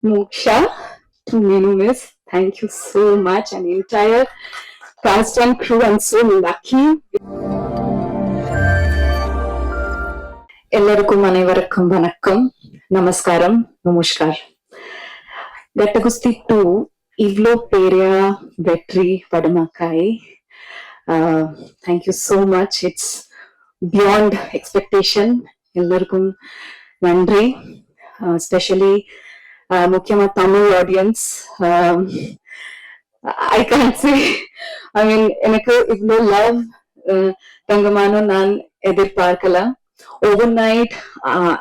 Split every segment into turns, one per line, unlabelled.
Moksha, to Minu Miss, thank you so much, and entire cast and crew. I'm so lucky. எல்லாருக்கும் அனைவருக்கும் வணக்கம், நமஸ்காரம், நமஸ்கார். கட்டகுஸ்தி 2 இவ்ளோ பெரிய வெற்றி படமாக்காய். Thank you so much. It's beyond expectation. எல்லாருக்கும் நன்றி, especially முக்கியமா Tamil audience. I can't say, I mean, எனக்கு இவ்ளோ லவ் தங்கமான நான் எதிர்பார்க்கல. Overnight,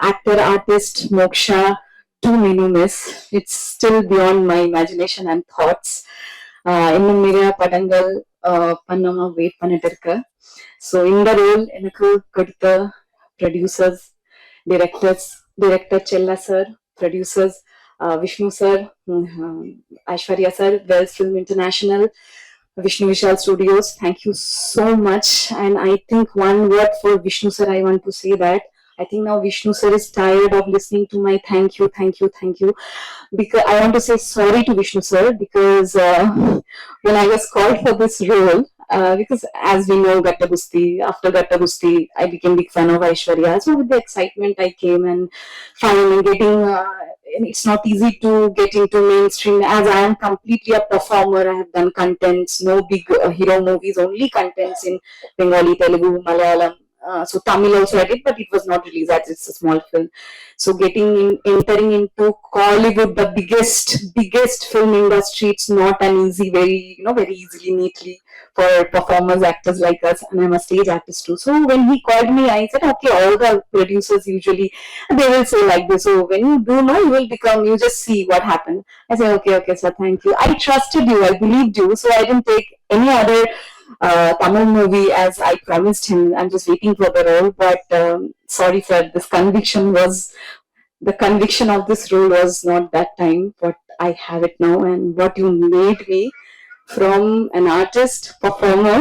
actor, artist, Moksha to Minu Miss. It's still beyond my imagination and thoughts. இன்னும் நிறைய படங்கள் பண்ணாம வெயிட் பண்ணிட்டு இருக்க. ஸோ இந்த ரோல் எனக்கு கொடுத்த ப்ரொடியூசர்ஸ், டைரக்டர் செல்லா sir, producers Vishnu sir, Aishwarya sir, Wells Film International, Vishnu Vishal Studios, thank you so much. And I think one word for Vishnu sir, I want to say that I think now Vishnu sir is tired of listening to my thank you. Because I want to say sorry to Vishnu sir, because when I was called for this role, because as we know, after Gatta Gusti, I became big fan of Aishwarya. So with the excitement, I came and finally getting, it's not easy to get into mainstream, as I am completely a performer. I have done contents, no big hero movies, only contents in Bengali, Telugu, Malayalam. So Tamil also I did, but it was not released as it's a small film. So entering into Kollywood, the biggest film industry, it's not an easy, very easily, neatly for performers, actors like us, and I'm a stage artist too. So when he called me, I said, okay, all the producers usually, they will say like this, so when you do know, you just see what happened. I said, okay, sir, thank you. I trusted you, I believed you, so I didn't take any other Tamil movie as I promised him. I'm just waiting for the role, but sorry sir, the conviction of this role was not that time, but I have it now. And what you made me from an artist, performer,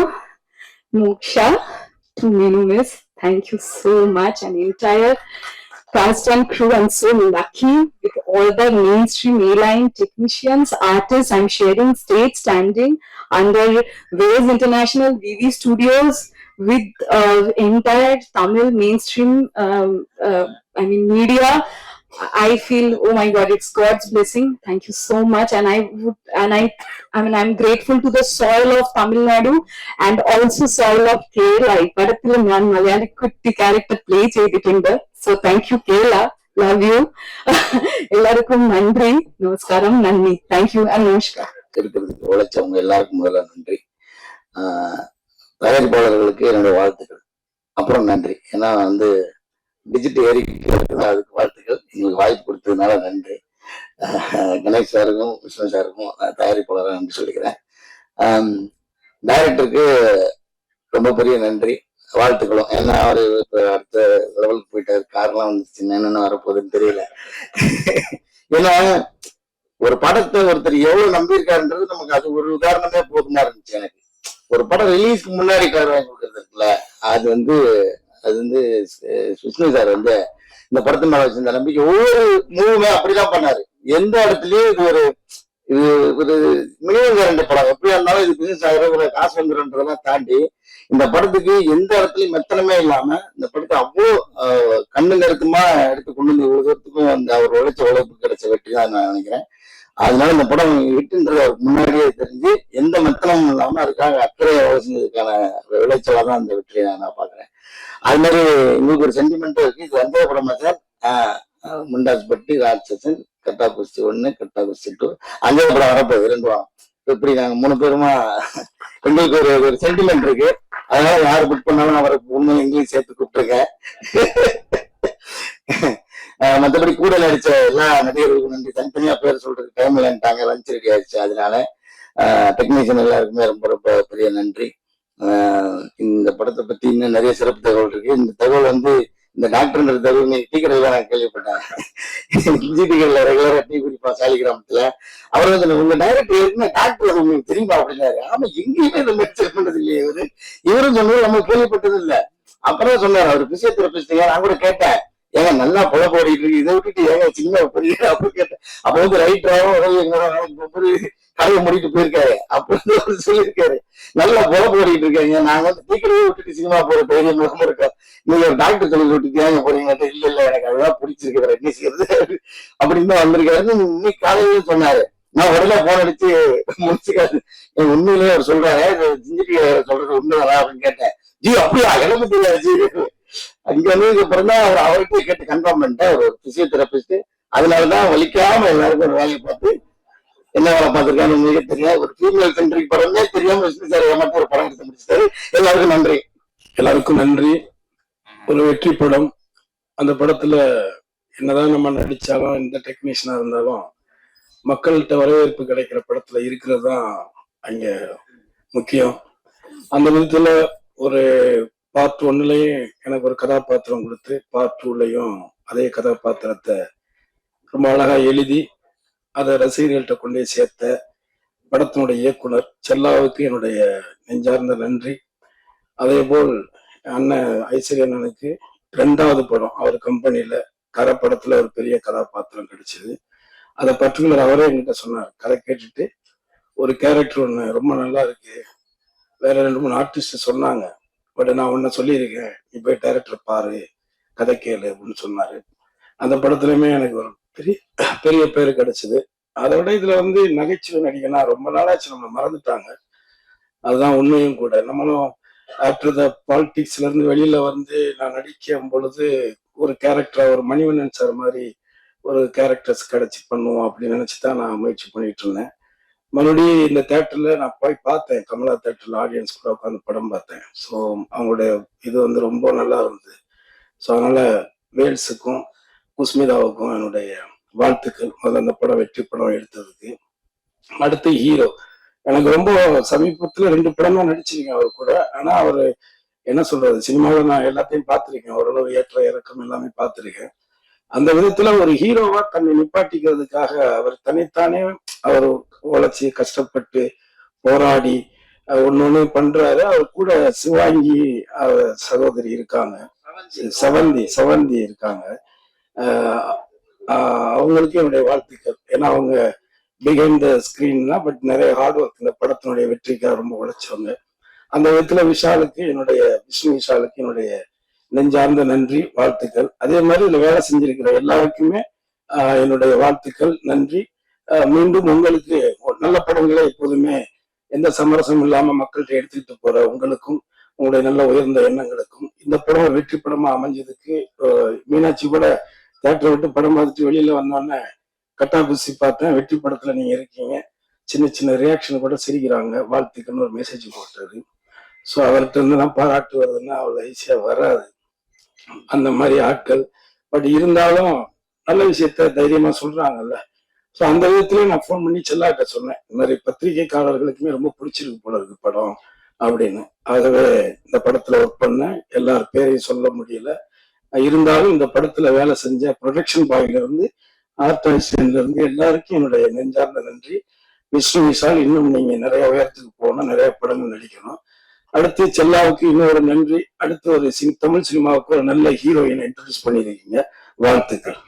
Moksha to Minu Miss, thank you so much. And entire cast and crew, I'm so lucky with all the mainstream A-line technicians, artists. I'm sharing stage standing under Waves International, VV Studios, with entire Tamil mainstream media. I feel, oh my God, it's God's blessing. Thank you so much. And I'm grateful to the soil of Tamil Nadu and also soil of Kerala. Ipadathil naan Malayali kutti character play cheyidittundu. So thank you Kerala. Love you. எல்லாருக்கும் நன்றி, நமஸ்காரம், நன்றி. Thank you and நமஸ்கார்.
இருக்கிறதுக்கு உழைச்சவங்க எல்லாருக்கும் முதல்ல நன்றி. தயாரிப்பாளர்களுக்கு என்னுடைய வாழ்த்துக்கள், அப்புறம் நன்றி. ஏன்னா டிஜிட்டல் ஏறிக்கிட்டே இருக்குது, அதுக்கு வாழ்த்துக்கள். எங்களுக்கு வாய்ப்பு கொடுத்ததுனால நன்றி. கணேஷ் சாருக்கும் விஷ்ணு சாருக்கும் தயாரிப்பாளராக நன்றி சொல்லிக்கிறேன். டைரக்டருக்கு ரொம்ப பெரிய நன்றி, வாழ்த்துக்களும். ஏன்னா அவரு அடுத்த லெவலுக்கு போயிட்டாரு, காரெல்லாம் வந்துச்சு, என்னென்ன வரப்போகுதுன்னு தெரியல. ஏன்னா ஒரு படத்தை ஒருத்தர் எவ்வளவு நம்பியிருக்காருன்றது நமக்கு அது ஒரு உதாரணமே போதுமா இருந்துச்சு. எனக்கு ஒரு படம் ரிலீஸ்க்கு முன்னாடி கார் வாங்கி கொடுக்கறது இருக்குல்ல, அது விஷ்ணு சார் இந்த படத்து மேல வச்சிருந்த நம்பிக்கை ஒவ்வொரு மூவுமே அப்படிதான் பண்ணாரு. எந்த இடத்துலயும் இது ஒரு மினிமம் கேரண்டி படம், எப்படியா இருந்தாலும் இது பிசினஸ் ஆகிற காசு வந்துடும்ன்றதெல்லாம் தாண்டி இந்த படத்துக்கு எந்த இடத்துலயும் மெத்தனமே இல்லாம இந்த படத்தை அவ்வளோ கண்ணு நெருக்கமா எடுத்து கொண்டு வந்து உலகத்துக்கும் அவர் உழைச்ச உழைப்பு கிடைச்ச வெற்றி தான் நான் நினைக்கிறேன். அதனால இந்த படம் ஹிட்ன்றது அவருக்கு முன்னாடியே தெரிஞ்சு எந்த மெத்தனமும் இல்லாம அதுக்காக அக்கறையை செஞ்சதுக்கான விளைச்சலா தான் இந்த வெற்றியை நான் பாக்குறேன். அது மாதிரி உங்களுக்கு ஒரு சென்டிமெண்ட் இருக்கு. இது வந்தே படமா சார், முண்டாஸ் பட்டி, ராட்சசன், கட்டா குஸ்தி 1, கட்டா குஸ்தி 2, அஞ்சே படம் வரப்போகுது 2 வாரம். இப்படி நாங்க 3 பேருமா எங்களுக்கு ஒரு சென்டிமெண்ட் இருக்கு. அதனால யாரு புக் பண்ணாலும் அவரை உண்மையில எங்கேயும் சேர்த்து கூப்பிட்டுருக்கேன். மற்றபடி கூட நடிச்ச எல்லா நடிகர்களுக்கும் நன்றி. தனித்தனியா பேர் சொல்றது டைம் இல்லைன்ட்டாங்க, லஞ்ச் ரெடி ஆயிடுச்சு. அதனால டெக்னீஷியன் எல்லாருக்குமே ரொம்ப ரொம்ப பெரிய நன்றி. இந்த படத்தை பத்தி இன்னும் நிறைய சிறப்பு தகவல் இருக்கு. இந்த தகவல் இந்த டாக்டர்ன்ற தகவல் டீ கடையில நான் கேள்விப்பட்டேன். இஞ்சி டீ கடையில ரெகுலரா டீ குடிப்பா சாலிகிராமத்துல. அவர் உங்க டைரக்டர் இருக்குன்னா டாக்டர் உங்களுக்கு தெரியுமா அப்படின்னாரு. ஆமா, எங்கேயுமே இந்த மெடிசன் பண்ணது இல்லையே இவரும் சொன்னது நம்ம கேள்விப்பட்டது இல்லை. அப்புறம் சொன்னார் அவர் பிசியோதெரபிஸ்ட். நான் கூட கேட்டேன், ஏங்க நல்லா பொழப்பு ஓடிட்டு இருக்கு, இதை விட்டுட்டு ஏங்க சினிமா போறீங்க அப்படி கேட்டேன். அப்ப வந்து ரைட்டராகவும் எங்களோட வேலைக்கு போய் கடையை மூடிட்டு போயிருக்காரு. அப்ப வந்து அவர் சொல்லியிருக்காரு, நல்லா பொழப்பு ஓடிட்டு இருக்காங்க, நாங்க வந்து டீக்கடையை விட்டுட்டு சினிமா போற தைரியம் இல்லாம இருக்கோம், நீங்க ஒரு டாக்டர் தொழில் விட்டுட்டு ஏங்க போறீங்கன்னு. இல்ல இல்ல எனக்கு அதுதான் பிடிச்சிருக்கு, வேற என்ன செய்யறது அப்படின்னு தான் வந்திருக்காருன்னு இன்னைக்கு காலையில சொன்னாரு. நான் உடனே போன் அடிச்சு முடிச்சுக்காது என் உண்மையிலேயே அவர் சொல்றாரு, ஜிஞ்சிரி சொல்றது உண்மைதானா அப்படின்னு கேட்டேன். ஜி அப்படியா, எனக்கு தெரியாது ஜி. அங்க வந்ததுக்கு அப்புறம் தான் அவர் அவர்கிட்ட கேட்டு கன்ஃபார்ம் பண்ணிட்டேன். அவர் ஒரு பிசியோதெரபிஸ்ட், அதனாலதான் வலிக்காம எல்லாருக்கும் ஒரு வேலையை பார்த்து என்ன வேலை பார்த்திருக்கான்னு உங்களுக்கு தெரியாது. ஒரு ஃபீமேல் சென்ட்ரிக் படமே தெரியாம விஷ்ணு சார் ஏமாத்தி ஒரு படம் எடுத்து முடிச்சிட்டாரு. எல்லாருக்கும் நன்றி.
எல்லாருக்கும் நன்றி. ஒரு வெற்றி படம். அந்த படத்துல என்னதான் நம்ம நடிச்சாலும், எந்த டெக்னீஷியனா இருந்தாலும் மக்கள்கிட்ட வரவேற்பு கிடைக்கிற படத்துல இருக்கிறது தான் அங்க முக்கியம். அந்த விதத்துல ஒரு பார்ட் 1லயும் எனக்கு ஒரு கதாபாத்திரம் கொடுத்து, பார்ட் 2லயும் அதே கதாபாத்திரத்தை ரொம்ப அழகா எழுதி அதை ரசிகர்கள்ட்ட கொண்டே சேர்த்த படத்தினுடைய இயக்குனர் செல்லாவுக்கு என்னுடைய நெஞ்சார்ந்த நன்றி. அதே போல் அண்ணன் ஐஸ்வர்யா அண்ணனுக்கு 2வது படம் அவர் கம்பெனியில கரை படத்துல ஒரு பெரிய கதாபாத்திரம் கிடைச்சது. அதை பர்டிகுலர் அவரே என்கிட்ட சொன்னார். கதை கேட்டுட்டு ஒரு கேரக்டர் ஒன்று ரொம்ப நல்லா இருக்கு, வேற 2-3 ஆர்டிஸ்ட் சொன்னாங்க, பட் நான் ஒன்ன சொல்லியிருக்கேன், நீ போய் டைரக்டர் பாரு, கதை கேளு அப்படின்னு சொன்னாரு. அந்த படத்துலயுமே எனக்கு ஒரு பெரிய பெரிய பேரு கிடைச்சது. அதை விட இதுல வந்து நகைச்சுவை நடிகனா ரொம்ப நாளாச்சு நம்மளை மறந்துட்டாங்க. அதுதான் உண்மையும் கூட. நம்மளும் ஆஃப்டர் த பாலிடிக்ஸ்ல இருந்து வெளியில வந்து நான் நடிக்கும் பொழுது ஒரு கேரக்டர், ஒரு மணிவண்ணன் சார் மாதிரி ஒரு கேரக்டர்ஸ் கிடைச்சி பண்ணுவோம் அப்படின்னு நினைச்சுதான் நான் முயற்சி பண்ணிட்டு இருந்தேன். மறுபடியும் இந்த தேட்டர்ல நான் போய் பார்த்தேன், கமலா தேட்டர்ல ஆடியன்ஸ் கூட உட்காந்து படம் பார்த்தேன். ஸோ அவங்களுடைய இது வந்து ரொம்ப நல்லா இருந்தது. ஸோ அதனால வேல்ஸுக்கும் குஸ்மிதாவுக்கும் என்னுடைய வாழ்த்துக்கள். முதல்ல அந்த படம் வெற்றி படம் எடுத்ததுக்கு. அடுத்து ஹீரோ, எனக்கு ரொம்ப சமீபத்துல 2 படம் தான் நடிச்சிருக்கேன் அவர் கூட. ஆனா அவரு என்ன சொல்றது, சினிமாவில் நான் எல்லாத்தையும் பார்த்திருக்கேன், ஓரளவு ஏற்ற இறக்கம் எல்லாமே பார்த்திருக்கேன். அந்த விதத்துல ஒரு ஹீரோவா தன்னை நிப்பாட்டிக்கிறதுக்காக அவர் தன்னைத்தானே அவர் உழைச்சி கஷ்டப்பட்டு போராடி ஒண்ணு பண்றாரு. அவர் கூட சிவாங்கி சகோதரி இருக்காங்க, செவந்தி இருக்காங்க. அவங்களுக்கு என்னுடைய வாழ்த்துக்கள். ஏன்னா அவங்க பிஹைண்ட் த ஸ்கிரீன் தான், பட் நிறைய ஹார்ட் ஒர்க் இந்த படத்தினுடைய வெற்றிக்காக ரொம்ப உழைச்சவங்க. அந்த விதத்துல விஷ்ணு விஷாலுக்கு என்னுடைய நெஞ்சார்ந்த நன்றி, வாழ்த்துக்கள். அதே மாதிரி இதுல வேலை செஞ்சிருக்கிற எல்லாருக்குமே என்னுடைய வாழ்த்துக்கள், நன்றி. மீண்டும் உங்களுக்கு நல்ல படங்களை எப்போதுமே எந்த சமரசமும் இல்லாம மக்கள்கிட்ட எடுத்துக்கிட்டு போற உங்களுக்கும், உங்களுடைய நல்ல உயர்ந்த எண்ணங்களுக்கும் இந்த படம் வெற்றி படமா அமைஞ்சதுக்கு, மீனாட்சி கூட தேட்டரை விட்டு படம் பார்த்துட்டு வெளியில வந்தோடனே கட்டாபுசி பார்த்தேன், வெற்றி படத்துல நீங்க இருக்கீங்க, சின்ன சின்ன ரியாக்ஷன் கூட சிரிக்கிறாங்க, வாழ்த்துக்கள்னு ஒரு மெசேஜ் போட்டாரு. ஸோ அவர்கிட்ட இருந்து நான் பாராட்டு வருதுன்னா அவ்வளவு ஈஸியா வராது அந்த மாதிரி ஆட்கள். பட் இருந்தாலும் நல்ல விஷயத்த தைரியமா சொல்றாங்கல்ல. ஸோ அந்த விதத்துலயும் நான் ஃபோன் பண்ணி செல்லாட்ட சொன்னேன், இந்த மாதிரி பத்திரிகைக்காரர்களுக்குமே ரொம்ப பிடிச்சிருக்கு போல இருக்கு படம் அப்படின்னு. ஆகவே இந்த படத்துல ஒர்க் பண்ண எல்லார் பேரையும் சொல்ல முடியல. இருந்தாலும் இந்த படத்துல வேலை செஞ்ச ப்ரொடக்ஷன் பாயில இருந்து ஆர்டிஸ்ட்ல இருந்து எல்லாருக்கும் என்னுடைய நெஞ்சார்ந்த நன்றி. விஷ்ணு விஷால், இன்னும் நீங்க நிறைய உயரத்துக்கு போகணும், நிறைய படங்கள் நடிக்கணும். அடுத்து செல்லாவுக்கு இன்னொரு நன்றி. அடுத்து ஒரு தமிழ் சினிமாவுக்கு ஒரு நல்ல ஹீரோயினை இன்ட்ரோடியூஸ் பண்ணியிருக்கீங்க, வாழ்த்துக்கள்.